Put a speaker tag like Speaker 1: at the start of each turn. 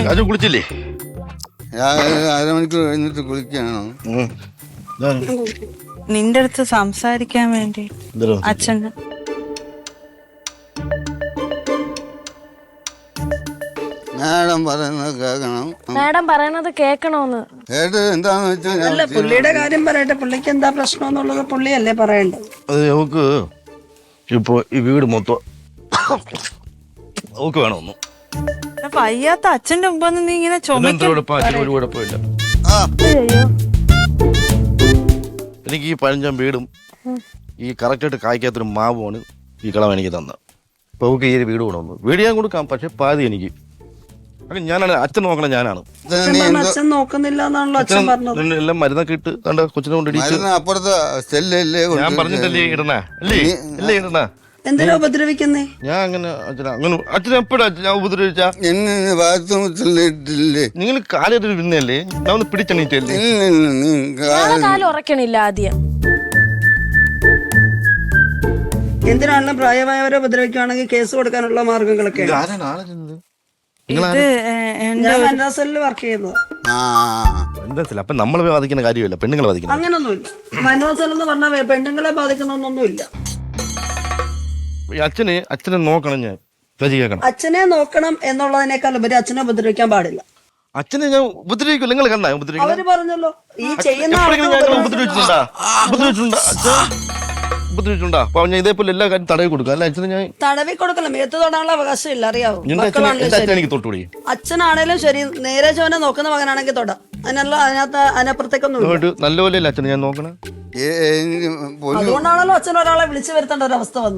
Speaker 1: അച്ഛൻ കുളിച്ചില്ലേ?
Speaker 2: അരമണിക്കൂർ കഴിഞ്ഞിട്ട് കുളിക്കാണോ?
Speaker 3: നിന്റെ അടുത്ത് സംസാരിക്കാൻ വേണ്ടി അച്ഛന്.
Speaker 2: മാഡം പറയുന്നത് കേൾക്കണം.
Speaker 4: മാഡം പറയുന്നത് കേൾക്കണോന്ന്.
Speaker 2: കേട്ട് എന്താന്ന് വെച്ചാൽ
Speaker 5: അല്ല, പുള്ളിയുടെ കാര്യം പറയട്ടെ. പുള്ളിക്ക് എന്താ പ്രശ്നം എന്നുള്ളത് പുള്ളിയല്ലേ പറയണ്ടത്.
Speaker 1: അത് നമുക്ക് ഇപ്പൊ ഈ വീട് മൊത്തം നമുക്ക് വേണമെന്നു.
Speaker 3: വയ്യാത്ത അച്ഛന്റെ മുമ്പ് നീ ഇങ്ങനെ
Speaker 1: ഒരു കുഴപ്പമില്ല. എനിക്ക് ഈ 15 വീടും ഈ കറക്റ്റായിട്ട് കായ്ക്കാത്തൊരു മാവുമാണ് ഈ കളം എനിക്ക് തന്നത്. അപ്പൊ നമുക്ക് ഈ ഒരു വീട് കൊണ്ടുവന്നു. വീട് ഞാൻ കൊടുക്കാം, പക്ഷെ പാതി എനിക്ക്. ഞാനാണ് അച്ഛൻ നോക്കണം. ഞാനാണ്
Speaker 5: അച്ഛൻ നോക്കുന്നില്ല എന്നാണല്ലോ അച്ഛൻ പറഞ്ഞത്.
Speaker 1: എല്ലാം മരുന്നൊക്കെ ഇട്ട് കണ്ട കൊച്ചിനെ കൊണ്ട്
Speaker 2: അപ്പുറത്തെ സ്റ്റെല്ലല്ലേ
Speaker 1: ഞാൻ പറഞ്ഞിട്ടല്ലേ ഇടണ അല്ലേ അല്ലേ ഇടണ.
Speaker 5: എന്തിനാ ഉപദ്രവിക്കുന്നേ?
Speaker 1: ഞാൻ അങ്ങനെ അച്ഛനെ എപ്പോഴാ ഞാൻ ഉപദ്രവിച്ചാ?
Speaker 2: എന്നെ ബാത്റൂമില്ലേ
Speaker 1: നിങ്ങൾ കാലൊരു പിന്നല്ലേ ഞാൻ ഒന്ന് പിടിച്ചെണീറ്റല്ലേ?
Speaker 4: കാലം ഉറക്കണില്ല ആദ്യം.
Speaker 5: എന്തിനാണെങ്കിലും പ്രായമായവരെ ഉപദ്രവിക്കുകയാണെങ്കിൽ കേസ് കൊടുക്കാനുള്ള മാർഗങ്ങളൊക്കെ. ഞാൻ വനിതാസെല്ലിൽ വർക്ക് ചെയ്യുന്നത്.
Speaker 1: എന്താ അപ്പൊ നമ്മളെ ബാധിക്കുന്ന കാര്യമില്ല, പെണ്ണുങ്ങളെ ബാധിക്കുന്ന.
Speaker 5: അങ്ങനൊന്നുമില്ല. വനിതാസെൽ എന്ന് പറഞ്ഞാൽ പെണ്ണുങ്ങളെ ബാധിക്കുന്നൊന്നുമില്ല.
Speaker 1: അച്ഛനെ നോക്കണം. ഞാൻ കേൾക്കണം.
Speaker 5: അച്ഛനെ നോക്കണം എന്നുള്ളതിനേക്കാൾ ഉപരി അച്ഛനെ ഉപദ്രവിക്കാൻ പാടില്ല.
Speaker 1: അച്ഛനെ ഞാൻ ഉപദ്രവിക്കും. നിങ്ങൾ കണ്ടാ ഉപദ്രവിക്കും?
Speaker 5: അവര് പറഞ്ഞല്ലോ ഈ ചെയ്യുന്ന
Speaker 1: ഉപദ്രവിച്ചിട്ടുണ്ടാ. അപ്പൊ ഞാൻ ഇതേപോലെ എല്ലാ കാര്യം തടവി കൊടുക്കാം. അല്ല അച്ഛനെ ഞാൻ
Speaker 5: തടവി കൊടുക്കണം. മേത്ത് തൊടാനുള്ള അവകാശം ഇല്ല, അറിയാവോ?
Speaker 1: എനിക്ക് തൊട്ടുകൂടി.
Speaker 5: അച്ഛനാണേലും ശരി, നേരെ ചോനെ നോക്കുന്ന മകനാണെങ്കിൽ തൊടാം. അതിനപ്പുറത്തേക്കൊന്നും
Speaker 1: നല്ലപോലെ അച്ഛനെ ഞാൻ നോക്കണം.
Speaker 5: അതുകൊണ്ടാണല്ലോ അച്ഛൻ ഒരാളെ വിളിച്ചു വരുത്തേണ്ട ഒരു അവസ്ഥ വന്നു.